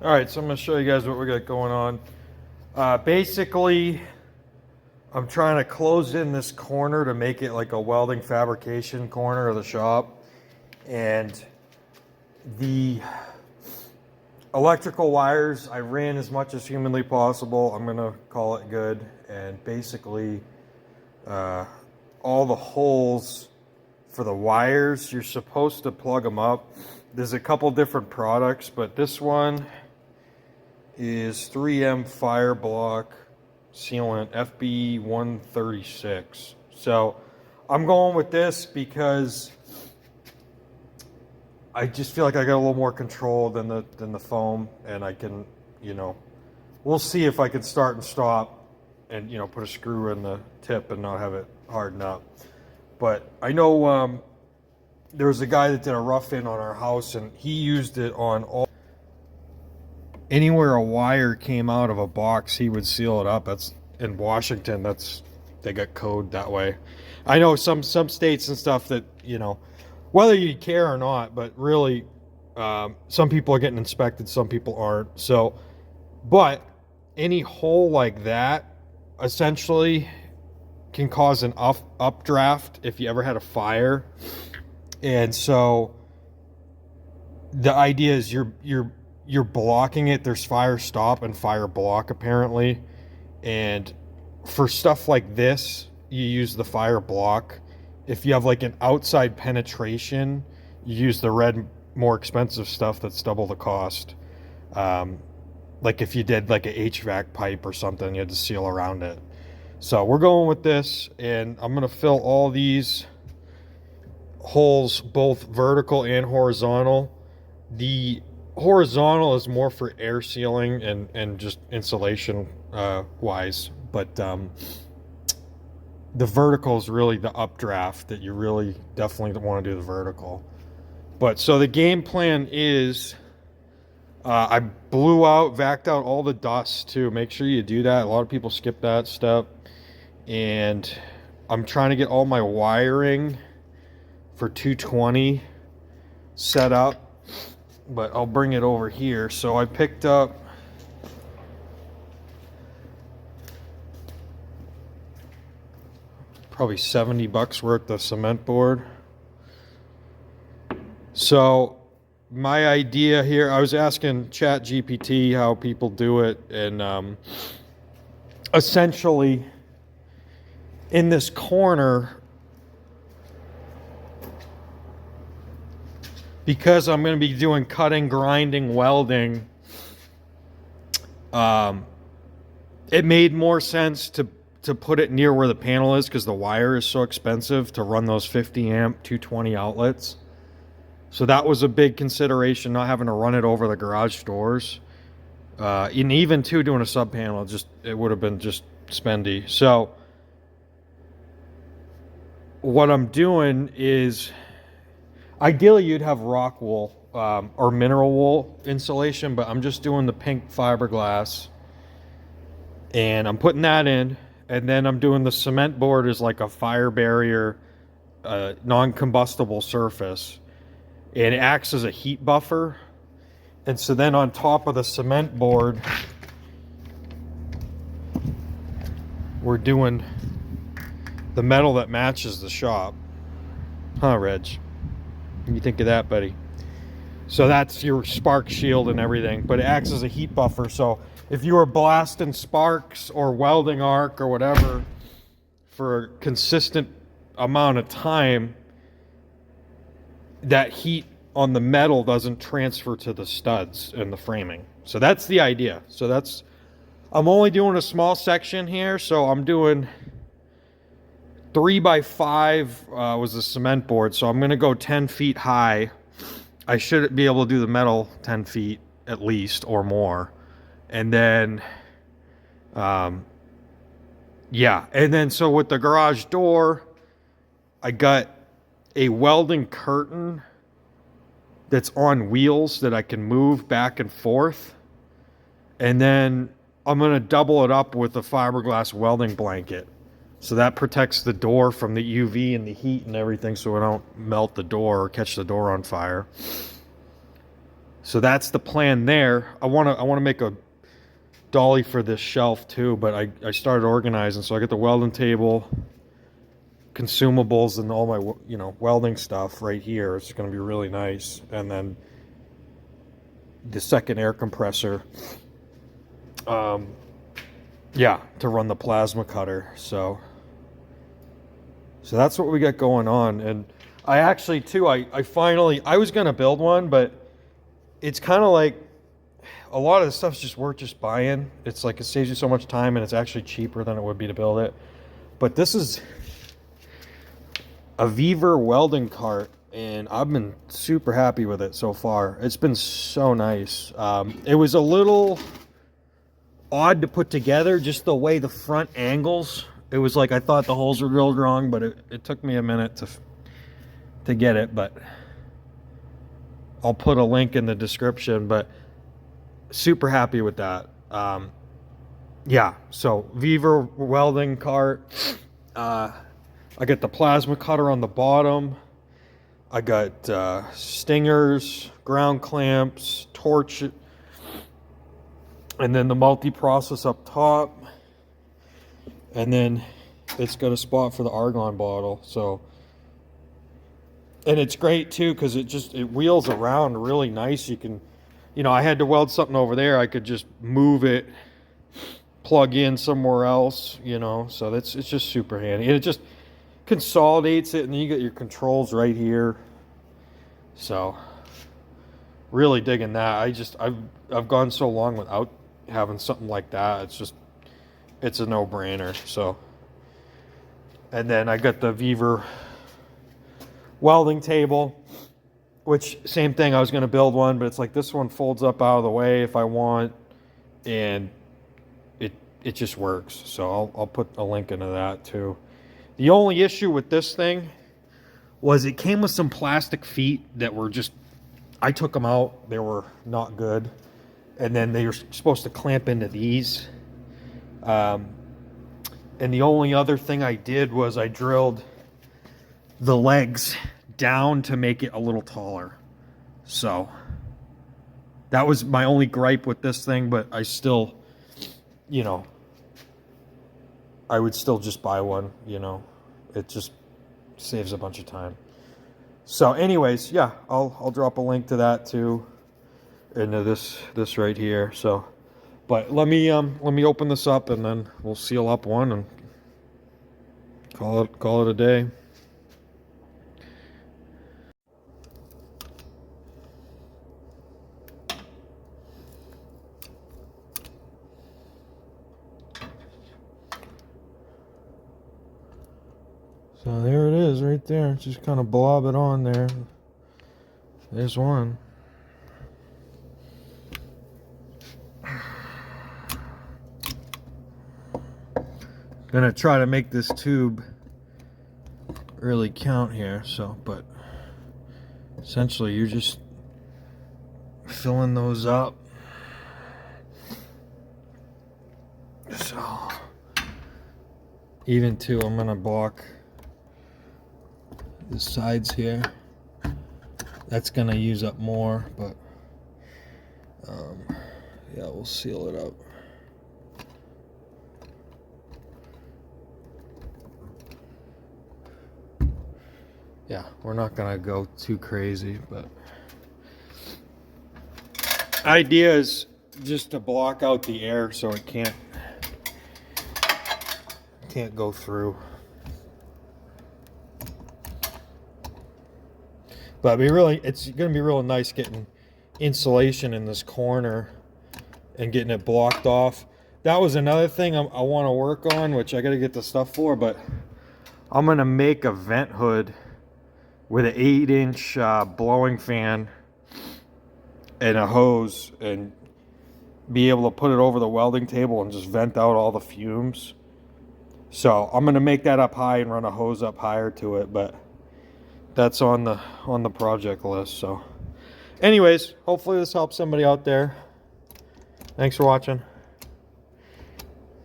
All right, so I'm going to show you guys what we got going on. Basically, I'm trying to close in this corner to make it like a welding fabrication corner of the shop. And the electrical wires, I ran as much as humanly possible. I'm going to call it good. And basically, all the holes for the wires, you're supposed to plug them up. There's a couple different products, but this one is 3M Fireblock Sealant FB 136. So I'm going with this because I just feel like I got a little more control than the foam, and I can, we'll see if I can start and stop and put a screw in the tip and not have it harden up. But I know there was a guy that did a rough-in on our house, and he used it on all. Anywhere a wire came out of a box, he would seal it up. That's in Washington. They got code that way. I know some states and stuff that whether you care or not, but really, some people are getting inspected, some people aren't. So, but any hole like that essentially can cause an updraft if you ever had a fire. And so the idea is you're blocking it. There's fire stop and fire block apparently. And for stuff like this, you use the fire block. If you have like an outside penetration, you use the red, more expensive stuff that's double the cost. Like if you did like a HVAC pipe or something, you had to seal around it. So we're going with this, and I'm going to fill all these holes, both vertical and horizontal. The horizontal is more for air sealing and just insulation wise, but the vertical is really the updraft that you really definitely want to do the vertical. But so the game plan is I blew out, vacuumed out all the dust too. Make sure you do that. A lot of people skip that step. And I'm trying to get all my wiring for 220 set up, but I'll bring it over here. So I picked up probably 70 bucks worth of cement board. So my idea here, I was asking ChatGPT how people do it, and essentially in this corner, because I'm going to be doing cutting, grinding, welding, it made more sense to put it near where the panel is, because the wire is so expensive to run those 50 amp 220 outlets. So that was a big consideration, not having to run it over the garage doors. And even too, doing a sub panel, it would have been just spendy. So what I'm doing is, ideally you'd have rock wool or mineral wool insulation, but I'm just doing the pink fiberglass, and I'm putting that in, and then I'm doing the cement board as like a fire barrier, non-combustible surface, and it acts as a heat buffer. And so then on top of the cement board, we're doing the metal that matches the shop. Huh, Reg? What do you think of that, buddy? So that's your spark shield and everything, but it acts as a heat buffer. So if you were blasting sparks or welding arc or whatever for a consistent amount of time, that heat on the metal doesn't transfer to the studs and the framing. So that's the idea. So I'm only doing a small section here. So I'm doing 3x5 was the cement board. So I'm going to go 10 feet high. I should be able to do the metal 10 feet at least or more. And then, yeah. And then so with the garage door, I got a welding curtain that's on wheels that I can move back and forth. And then I'm going to double it up with a fiberglass welding blanket. So that protects the door from the UV and the heat and everything, so I don't melt the door or catch the door on fire. So that's the plan there. I want to make a dolly for this shelf too, but I started organizing. So I got the welding table, consumables, and all my, you know, welding stuff right here. It's going to be really nice. And then the second air compressor, yeah, to run the plasma cutter. So that's what we got going on. And I actually too, I finally, I was going to build one, but it's kind of like a lot of the stuff's just worth just buying. It's like it saves you so much time, and it's actually cheaper than it would be to build it. But this is a vevor welding cart, and I've been super happy with it so far. It's been so nice. It was a little odd to put together, just the way the front angles. It was like I thought the holes were drilled wrong, but it took me a minute to get it. But I'll put a link in the description. But super happy with that. Yeah, so vevor welding cart. I got the plasma cutter on the bottom. I got stingers, ground clamps, torch, and then the multi-process up top. And then it's got a spot for the argon bottle. So, and it's great too because it wheels around really nice. You can, you know, I had to weld something over there. I could just move it, plug in somewhere else, you know. So it's just super handy. And it just consolidates it, and then you get your controls right here. So really digging that. I've gone so long without having something like that. It's a no-brainer. So, and then I got the vevor welding table, which same thing. I was going to build one, but it's like this one folds up out of the way if I want, and it just works. So I'll put a link into that too. The only issue with this thing was it came with some plastic feet that were just, I took them out. They were not good. And then they were supposed to clamp into these. And the only other thing I did was I drilled the legs down to make it a little taller. So that was my only gripe with this thing, but I still, you know, I would still just buy one, you know. It just saves a bunch of time. So anyways, yeah, I'll drop a link to that too, into this right here. So, but let me open this up, and then we'll seal up one and call it a day. So there it is right there. Just kind of blob it on there. There's one. Gonna try to make this tube really count here, so, but essentially you're just filling those up. So even too, I'm gonna block the sides here. That's gonna use up more, but yeah, we'll seal it up. Yeah, we're not gonna go too crazy, but idea is just to block out the air so it can't go through. But it's gonna be real nice getting insulation in this corner and getting it blocked off. That was another thing I want to work on, which I got to get the stuff for, but I'm gonna make a vent hood with an 8-inch blowing fan and a hose, and be able to put it over the welding table and just vent out all the fumes. So I'm gonna make that up high and run a hose up higher to it, but that's on the project list. So anyways, hopefully this helps somebody out there. Thanks for watching.